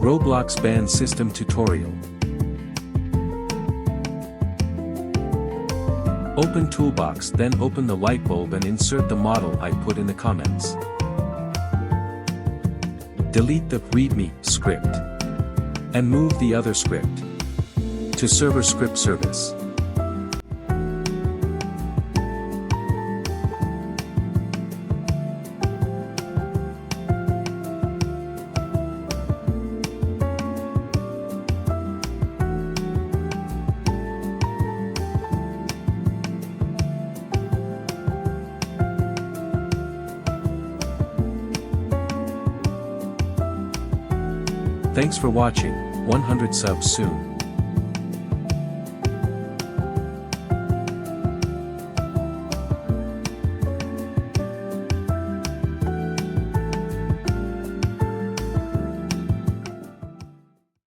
Roblox Band System Tutorial. Open Toolbox, then open the light bulb and insert the model I put in the comments. Delete the README script and move the other script to server script service. Thanks for watching. 100 subs soon.